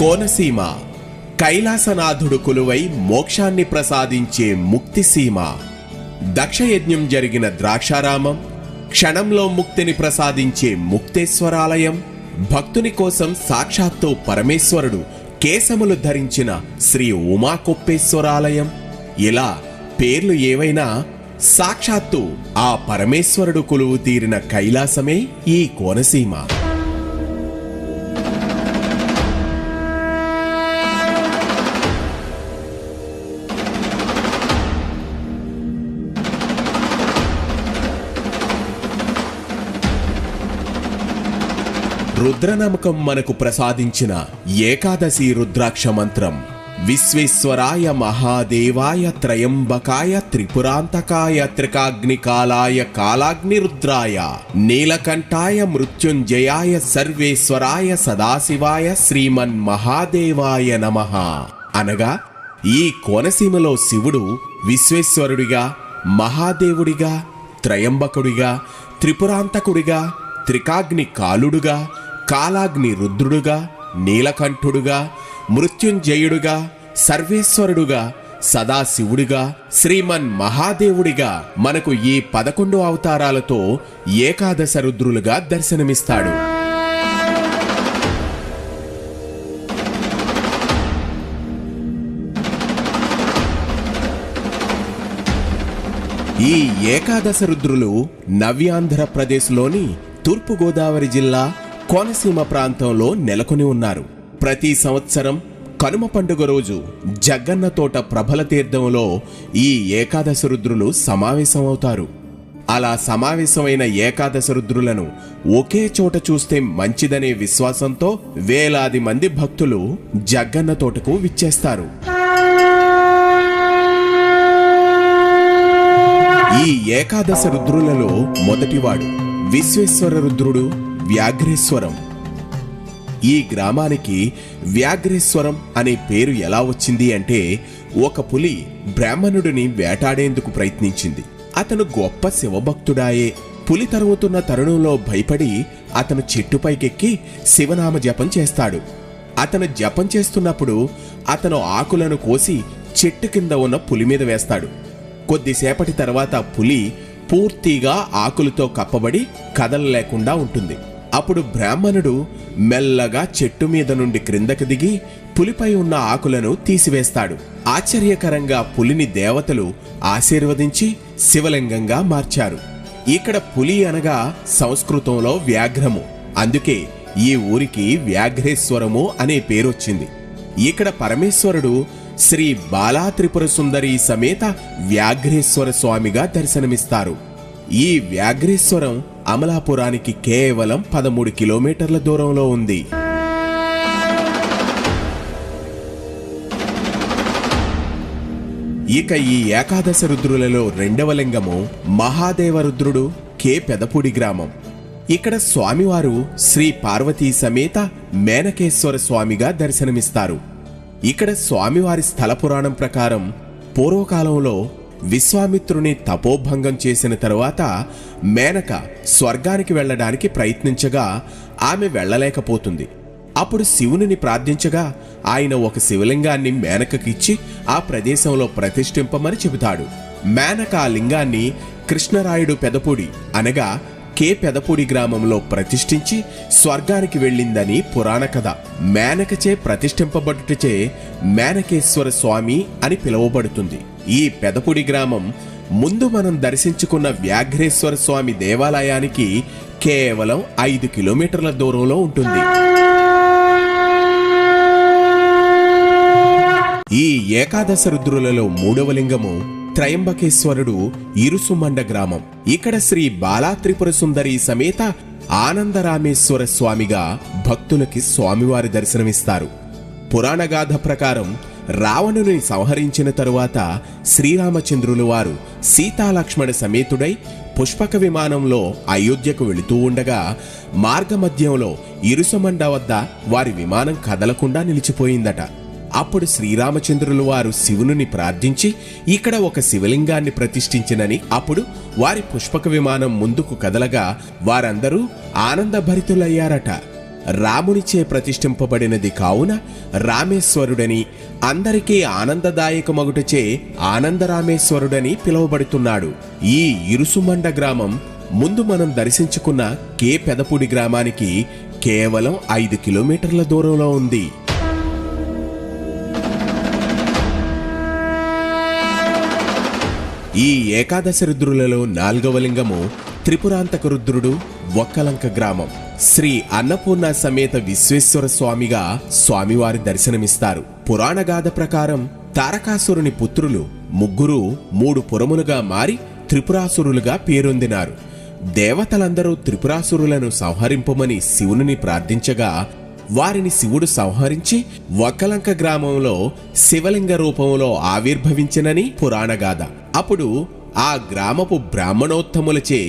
కోనసీమ కైలాసనాథుడు కొలువై మోక్షాన్ని ప్రసాదించే ముక్తిసీమ. దక్షయజ్ఞం జరిగిన ద్రాక్షారామం, క్షణంలో ముక్తిని ప్రసాదించే ముక్తేశ్వరాలయం, భక్తుని కోసం సాక్షాత్తు పరమేశ్వరుడు కేశములు ధరించిన శ్రీ ఉమాకొప్పేశ్వరాలయం. ఇలా పేర్లు ఏవైనా సాక్షాత్తు ఆ పరమేశ్వరుడు కొలువు తీరిన కైలాసమే ఈ కోనసీమ. రుద్రనమకం మనకు ప్రసాదించిన ఏకాదశి రుద్రాక్ష మంత్రం విశ్వేశ్వరాయ మహాదేవాయ త్రయంబకాయ త్రిపురాంతకాయ త్రికాగ్నికాలాయ కాలాగ్నిరుద్రాయ నీలకంఠాయ మృత్యుంజయాయ సర్వేశ్వరాయ సదాశివాయ శ్రీమన్ మహాదేవాయ నమః అనగా ఈ కోనసీమలో శివుడు విశ్వేశ్వరుడిగా, మహాదేవుడిగా, త్రయంబకుడిగా, త్రిపురాంతకుడిగా, త్రికాగ్ని కాలుడుగా, కాలాగ్ని రుద్రుడుగా, నీలకంఠుడుగా, మృత్యుంజయుడుగా, సర్వేశ్వరుడుగా, సదాశివుడిగా, శ్రీమన్ మహాదేవుడిగా మనకు ఈ 11 అవతారాలతో ఏకాదశ రుద్రులుగా దర్శనమిస్తాడు. ఈ ఏకాదశ రుద్రులు నవ్యాంధ్రప్రదేశ్లోని తూర్పుగోదావరి జిల్లా కోనసీమ ప్రాంతంలో నెలకొని ఉన్నారు. ప్రతి సంవత్సరం కనుమ పండుగ రోజు జగ్గన్న తోట ప్రభల తీర్థంలో ఈ ఏకాదశ రుద్రులు సమావేశమవుతారు. అలా సమావేశమైన ఏకాదశ రుద్రులను ఒకే చోట చూస్తే మంచిదనే విశ్వాసంతో వేలాది మంది భక్తులు జగ్గన్న తోటకు విచ్చేస్తారు. ఈ ఏకాదశ రుద్రులలో మొదటివాడు విశ్వేశ్వర రుద్రుడు వ్యాఘ్రేశ్వరం. ఈ గ్రామానికి వ్యాఘ్రేశ్వరం అనే పేరు ఎలా వచ్చింది అంటే, ఒక పులి బ్రాహ్మణుడిని వేటాడేందుకు ప్రయత్నించింది. అతను గొప్ప శివభక్తుడాయే. పులి తరుముతున్న తరుణంలో భయపడి అతను చెట్టుపైకెక్కి శివనామ జపం చేస్తాడు. అతను జపం చేస్తున్నప్పుడు అతను ఆకులను కోసి చెట్టు కింద ఉన్న పులి మీద వేస్తాడు. కొద్దిసేపటి తర్వాత పులి పూర్తిగా ఆకులతో కప్పబడి కదలలేకుండా ఉంటుంది. అప్పుడు బ్రాహ్మణుడు మెల్లగా చెట్టు మీద నుండి క్రిందకు దిగి పులిపై ఉన్న ఆకులను తీసివేస్తాడు. ఆశ్చర్యకరంగా పులిని దేవతలు ఆశీర్వదించి శివలింగంగా మార్చారు. ఇక్కడ పులి అనగా సంస్కృతంలో వ్యాఘ్రము. అందుకే ఈ ఊరికి వ్యాఘ్రేశ్వరము అనే పేరొచ్చింది. ఇక్కడ పరమేశ్వరుడు శ్రీ బాలా త్రిపుర సుందరి సమేత వ్యాఘ్రేశ్వర స్వామిగా దర్శనమిస్తారు. ఈ వ్యాఘ్రేశ్వరం అమలాపురానికి కేవలం 13 కిలోమీటర్ల దూరంలో ఉంది. ఇక ఈ ఏకాదశ రుద్రులలో రెండవ లింగము మహాదేవ రుద్రుడు కె పెదపూడి గ్రామం. ఇక్కడ స్వామివారు శ్రీ పార్వతీ సమేత మేనకేశ్వర స్వామిగా దర్శనమిస్తారు. ఇక్కడ స్వామివారి స్థల పురాణం ప్రకారం పూర్వకాలంలో విశ్వామిత్రుని తపోభంగం చేసిన తరువాత మేనక స్వర్గానికి వెళ్లడానికి ప్రయత్నించగా ఆమె వెళ్లలేకపోతుంది. అప్పుడు శివునిని ప్రార్థించగా ఆయన ఒక శివలింగాన్ని మేనకకిచ్చి ఆ ప్రదేశంలో ప్రతిష్ఠింపమని చెబుతాడు. మేనక ఆ లింగాన్ని కృష్ణరాయుడు పెదపూడి అనగా కె పెదపూడి గ్రామంలో ప్రతిష్ఠించి స్వర్గానికి వెళ్ళిందని పురాణ కథ. మేనకచే ప్రతిష్ఠింపబడుటచే మేనకేశ్వర స్వామి అని పిలువబడుతుంది. ఈ పెదపూడి గ్రామం ముందు మనం దర్శించుకున్న వ్యాఘ్రేశ్వర స్వామి దేవాలయానికి కేవలం 5 కిలోమీటర్ల దూరంలో ఉంటుంది. ఈ ఏకాదశ రుద్రులలో మూడవ లింగము త్రయంబకేశ్వరుడు ఇరుసుమండ గ్రామం. ఇక్కడ శ్రీ బాలా త్రిపుర సుందరి సమేత ఆనందరామేశ్వర స్వామిగా భక్తులకి స్వామివారి దర్శనమిస్తారు. పురాణగాథ ప్రకారం రావణుని సంహరించిన తరువాత శ్రీరామచంద్రులు వారు సీతాలక్ష్మణ సమేతుడై పుష్పక విమానంలో అయోధ్యకు వెళుతూ ఉండగా మార్గమధ్యంలో ఇరుసమండ వద్ద వారి విమానం కదలకుండా నిలిచిపోయిందట. అప్పుడు శ్రీరామచంద్రులు వారు శివుని ప్రార్థించి ఇక్కడ ఒక శివలింగాన్ని ప్రతిష్ఠించినని, అప్పుడు వారి పుష్పక విమానం ముందుకు కదలగా వారందరూ ఆనందభరితులయ్యారట. రామునిచే ప్రతిష్ఠింపబడినది కావున రామేశ్వరుడని, అందరికీ ఆనందదాయకమగుటచే ఆనందరామేశ్వరుడని పిలువబడుతున్నాడు. ఈ ఇరుసుమండ గ్రామం ముందు మనం దర్శించుకున్న కే పెదపూడి గ్రామానికి కేవలం 5 కిలోమీటర్ల దూరంలో ఉంది. ఈ ఏకాదశి రుద్రులలో 4వ లింగము త్రిపురాంతక రుద్రుడు, ఒక్కలంక గ్రామం. శ్రీ అన్నపూర్ణ సమేత విశ్వేశ్వర స్వామిగా స్వామివారి దర్శనమిస్తారు. పురాణగాథ ప్రకారం తారకాసురుని పుత్రులు ముగ్గురు 3 పురములుగా మారి త్రిపురాసురులుగా పేరొందినారు. దేవతలందరూ త్రిపురాసురులను సంహరింపమని శివుని ప్రార్థించగా వారిని శివుడు సంహరించి ఒక్కలంక గ్రామంలో శివలింగ రూపంలో ఆవిర్భవించినని పురాణగాథ. అప్పుడు ఆ గ్రామపు బ్రాహ్మణోత్తములచే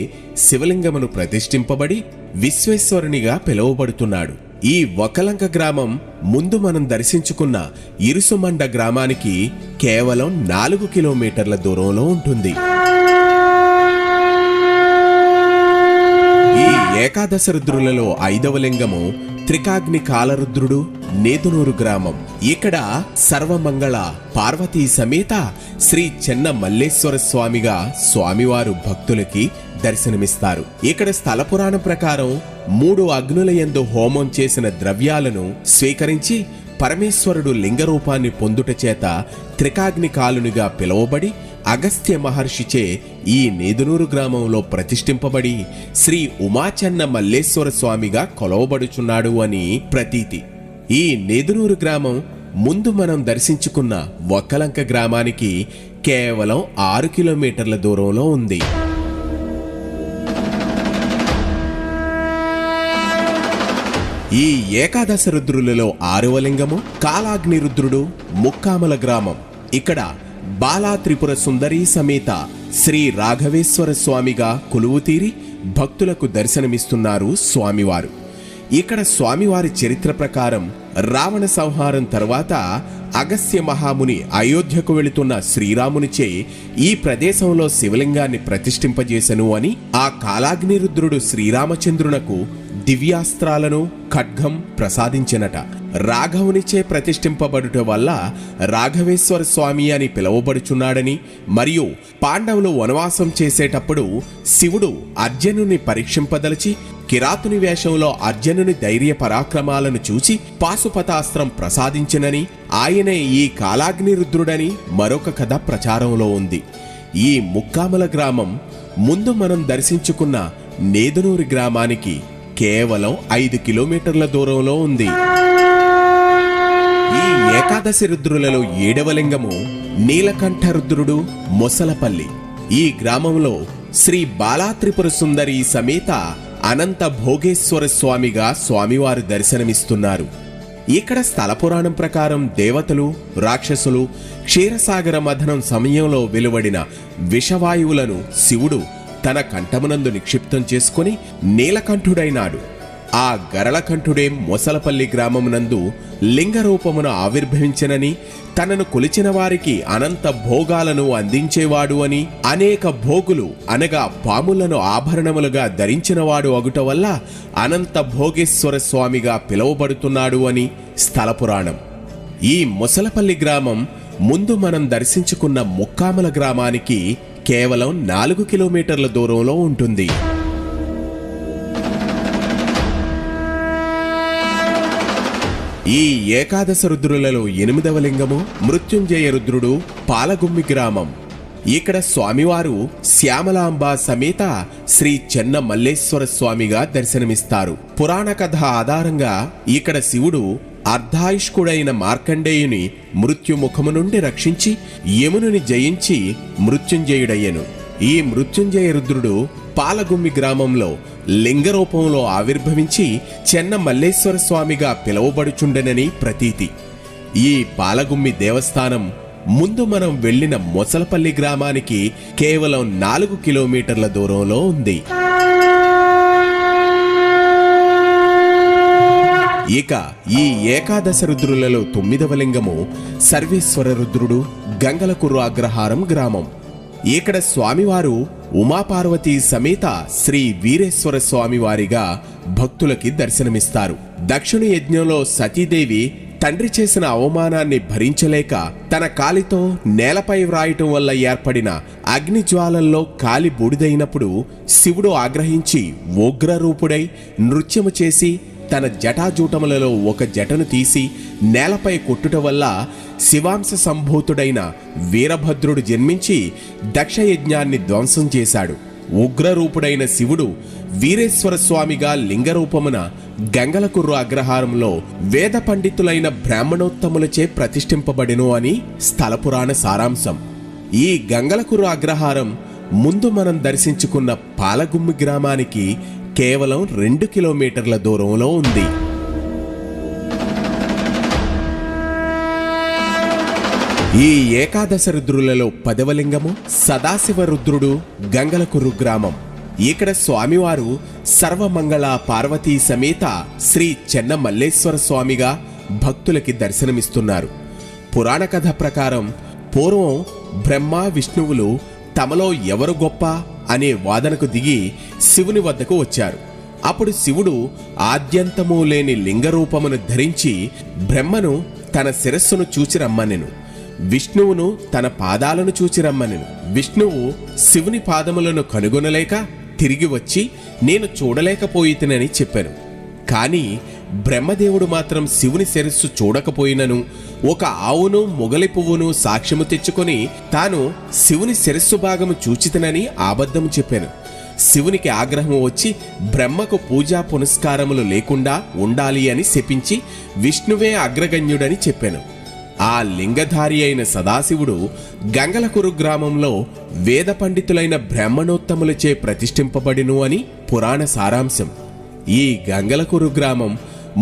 శివలింగమును ప్రతిష్ఠింపబడి విశ్వేశ్వరునిగా పిలువబడుతున్నాడు. ఈ ఒక్కలంక గ్రామం ముందు మనం దర్శించుకున్న ఇరుసుమండ గ్రామానికి కేవలం 4 కిలోమీటర్ల దూరంలో ఉంటుంది. ఈ ఏకాదశ రుద్రులలో 5వ లింగము త్రికాగ్ని కాలరుద్రుడు, నేదునూరు గ్రామం. ఇక్కడ సర్వమంగళ పార్వతీ సమేత శ్రీ చెన్న మల్లేశ్వర స్వామిగా స్వామివారు భక్తులకి దర్శనమిస్తారు. ఇక్కడ స్థల పురాణం ప్రకారం 3 అగ్నుల యందు హోమం చేసిన ద్రవ్యాలను స్వీకరించి పరమేశ్వరుడు లింగరూపాన్ని పొందుట చేత త్రికాగ్ని కాలునిగా పిలువబడి అగస్త్య మహర్షిచే ఈ నేదునూరు గ్రామంలో ప్రతిష్ఠింపబడి శ్రీ ఉమాచెన్న మల్లేశ్వర స్వామిగా కొలవబడుచున్నాడు అని ప్రతీతి. ఈ నేదునూరు గ్రామం ముందు మనం దర్శించుకున్న ఒక్కలంక గ్రామానికి కేవలం 6 కిలోమీటర్ల దూరంలో ఉంది. ఈ ఏకాదశ రుద్రులలో 6వ లింగము కాలాగ్ని రుద్రుడు, ముక్కామల గ్రామం. ఇక్కడ బాలా త్రిపుర సుందరీ సమేత శ్రీ రాఘవేశ్వర స్వామిగా కొలువుతీరి భక్తులకు దర్శనమిస్తున్నారు స్వామివారు. ఇక్కడ స్వామివారి చరిత్ర ప్రకారం రావణ సంహారం తర్వాత అగస్త్య మహాముని అయోధ్యకు వెళుతున్న శ్రీరామునిచే ఈ ప్రదేశంలో శివలింగాన్ని ప్రతిష్ఠింపజేసెను అని ఆ కాలాగ్ని రుద్రుడు శ్రీరామచంద్రునకు దివ్యాస్త్రాలను, ఖడ్గం ప్రసాదించినట. రాఘవునిచే ప్రతిష్ఠింపబడుట వల్ల రాఘవేశ్వర స్వామి అని పిలువబడుచున్నాడని, మరియు పాండవులు వనవాసం చేసేటప్పుడు శివుడు అర్జునుని పరీక్షింపదలిచి కిరాతుని వేషంలో అర్జునుని ధైర్య పరాక్రమాలను చూచి పాశుపతాస్త్రం ప్రసాదించినని, ఆయనే ఈ కాలాగ్ని రుద్రుడని మరొక కథ ప్రచారంలో ఉంది. ఈ ముక్కామల గ్రామం ముందు మనం దర్శించుకున్న నేదునూరి గ్రామానికి కేవలం 5 కిలోమీటర్ల దూరంలో ఉంది. ఈ ఏకాదశి రుద్రులలో 7వ లింగము నీలకంఠ రుద్రుడు, మొసలపల్లి. ఈ గ్రామంలో శ్రీ బాలా త్రిపుర సుందరి సమేత అనంత భోగేశ్వర స్వామిగా స్వామివారు దర్శనమిస్తున్నారు. ఇక్కడ స్థల పురాణం ప్రకారం దేవతలు, రాక్షసులు క్షీరసాగర మథనం సమయంలో వెలువడిన విషవాయువులను శివుడు తన కంఠమునందు నిక్షిప్తం చేసుకుని నీలకంఠుడైనాడు. ఆ గరళకంఠుడే మొసలపల్లి గ్రామమునందు లింగరూపమును ఆవిర్భవించనని, తనను కొలిచిన వారికి అనంత భోగాలను అందించేవాడు అని, అనేక భోగులు అనగా పాములను ఆభరణములుగా ధరించినవాడు అగుట వల్ల అనంత భోగేశ్వర స్వామిగా పిలువబడుతున్నాడు అని స్థల పురాణం. ఈ మొసలపల్లి గ్రామం ముందు మనం దర్శించుకున్న ముక్కామల గ్రామానికి కేవలం 4 కిలోమీటర్ల దూరంలో ఉంటుంది. ఈ ఏకాదశ రుద్రులలో 8వ లింగము మృత్యుంజయ రుద్రుడు, పాలగుమ్మి గ్రామం. ఇక్కడ స్వామివారు శ్యామలాంబ సమేత శ్రీ చెన్న మల్లేశ్వర స్వామిగా దర్శనమిస్తారు. పురాణ కథ ఆధారంగా ఇక్కడ శివుడు అర్ధాయుష్కుడైన మార్కండేయుని మృత్యుముఖము నుండి రక్షించి యమునుని జయించి మృత్యుంజయుడయ్యను. ఈ మృత్యుంజయ రుద్రుడు పాలగుమ్మి గ్రామంలో లింగరూపంలో ఆవిర్భవించి చెన్న మల్లేశ్వర స్వామిగా పిలువబడుచుండెనని ప్రతీతి. ఈ పాలగుమ్మి దేవస్థానం ముందు మనం వెళ్లిన మొసలపల్లి గ్రామానికి కేవలం 4 కిలోమీటర్ల దూరంలో ఉంది. ఇక ఈ ఏకాదశ రుద్రులలో 9వ లింగము సర్వేశ్వర రుద్రుడు, గంగలకుర్రు అగ్రహారం గ్రామం. ఇక్కడ స్వామివారు ఉమాపార్వతీ సమేత శ్రీ వీరేశ్వర స్వామివారిగా భక్తులకి దర్శనమిస్తారు. దక్షిణ యజ్ఞంలో సతీదేవి తండ్రి చేసిన అవమానాన్ని భరించలేక తన కాలితో నేలపై వ్రాయటం వల్ల ఏర్పడిన అగ్నిజ్వాలల్లో కాలి బూడిదైనప్పుడు శివుడు ఆగ్రహించి ఉగ్రరూపుడై నృత్యము చేసి తన జటాజూటములలో ఒక జటను తీసి నేలపై కొట్టుట వల్ల శివాంశ సంభూతుడైన వీరభద్రుడు జన్మించి దక్షయజ్ఞాన్ని ధ్వంసం చేశాడు. ఉగ్రరూపుడైన శివుడు వీరేశ్వర స్వామిగా లింగరూపమున గంగలకుర్రు అగ్రహారంలో వేద పండితులైన బ్రాహ్మణోత్తములచే ప్రతిష్ఠింపబడెను అని స్థలపురాణ సారాంశం. ఈ గంగలకుర్రు అగ్రహారం ముందు మనం దర్శించుకున్న పాలగుమ్మి గ్రామానికి కేవలం 2 కిలోమీటర్ల దూరంలో ఉంది. ఈ ఏకాదశ రుద్రులలో 10వ లింగము సదాశివ రుద్రుడు, గంగలకుర్రు గ్రామం. ఇక్కడ స్వామివారు సర్వమంగళ పార్వతీ సమేత శ్రీ చెన్న మల్లేశ్వర స్వామిగా భక్తులకి దర్శనమిస్తున్నారు. పురాణ కథ ప్రకారం పూర్వం బ్రహ్మ విష్ణువులు తమలో ఎవరు గొప్ప అనే వాదనకు దిగి శివుని వద్దకు వచ్చారు. అప్పుడు శివుడు ఆద్యంతము లేని లింగరూపమును ధరించి బ్రహ్మను తన శిరస్సును చూచి రమ్మనెను, విష్ణువును తన పాదాలను చూచి రమ్మనెను. విష్ణువు శివుని పాదములను కనుగొనలేక తిరిగి వచ్చి నేను చూడలేకపోయితినని చెప్పాను. కాని బ్రహ్మదేవుడు మాత్రం శివుని శిరస్సు చూడకపోయినను ఒక ఆవును మొగలి పువ్వును సాక్ష్యము తెచ్చుకొని తాను శివుని శిరస్సు భాగము చూచితనని అబద్ధము చెప్పాను. శివునికి ఆగ్రహం వచ్చి బ్రహ్మకు పూజా పునస్కారములు లేకుండా ఉండాలి అని శపించి విష్ణువే అగ్రగణ్యుడని చెప్పాను. ఆ లింగధారి అయిన సదాశివుడు గంగలకురు గ్రామంలో వేద పండితులైన బ్రాహ్మణోత్తములచే ప్రతిష్ఠింపబడిను అని పురాణ సారాంశం. ఈ గంగలకురు గ్రామం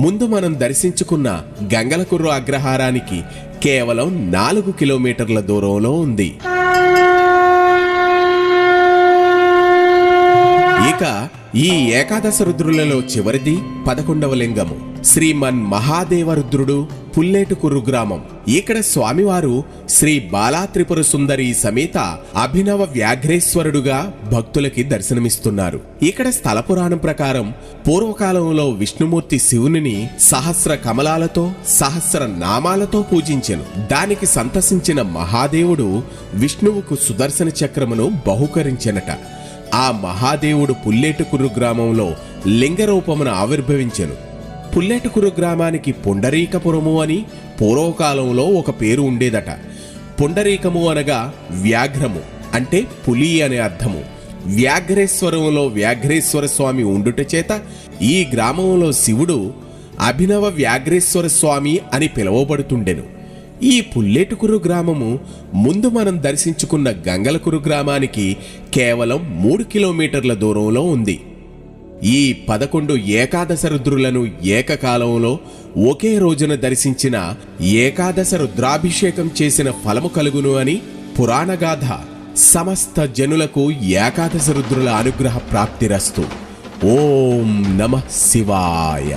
ముందు మనం దర్శించుకున్న గంగలకుర్రు అగ్రహారానికి కేవలం 4 కిలోమీటర్ల దూరంలో ఉంది. ఇక ఈ ఏకాదశ రుద్రులలో చివరిది 11వ లింగము శ్రీమన్ మహాదేవ రుద్రుడు, పుల్లేటుకుర్రు గ్రామం. ఇక్కడ స్వామివారు శ్రీ బాలా త్రిపుర సుందరి సమేత అభినవ వ్యాఘ్రేశ్వరుడుగా భక్తులకి దర్శనమిస్తున్నారు. ఇక్కడ స్థల పురాణం ప్రకారం పూర్వకాలంలో విష్ణుమూర్తి శివునిని సహస్ర కమలాలతో సహస్ర నామాలతో పూజించెను. దానికి సంతసించిన మహాదేవుడు విష్ణువుకు సుదర్శన చక్రమును బహుకరించెనట. ఆ మహాదేవుడు పుల్లేటుకుర్రు గ్రామంలో లింగరూపమున ఆవిర్భవించెను. పుల్లేటుకుర్రు గ్రామానికి పుండరీకపురము అని పూర్వకాలంలో ఒక పేరు ఉండేదట. పుండరీకము అనగా వ్యాఘ్రము అంటే పులి అనే అర్థము. వ్యాఘ్రేశ్వరంలో వ్యాఘ్రేశ్వర స్వామి ఉండుట చేత ఈ గ్రామంలో శివుడు అభినవ వ్యాఘ్రేశ్వర స్వామి అని పిలువబడుతుండెను. ఈ పుల్లేటుకుర్రు గ్రామము ముందు మనం దర్శించుకున్న గంగలకుర్రు గ్రామానికి కేవలం 3 కిలోమీటర్ల దూరంలో ఉంది. ఈ 11 ఏకాదశ రుద్రులను ఏకకాలంలో ఒకే రోజున దర్శించిన ఏకాదశ రుద్రాభిషేకం చేసిన ఫలము కలుగును అని పురాణగాథ. సమస్త జనులకు ఏకాదశ రుద్రుల అనుగ్రహ ప్రాప్తిరస్తు. ఓం నమః శివాయ.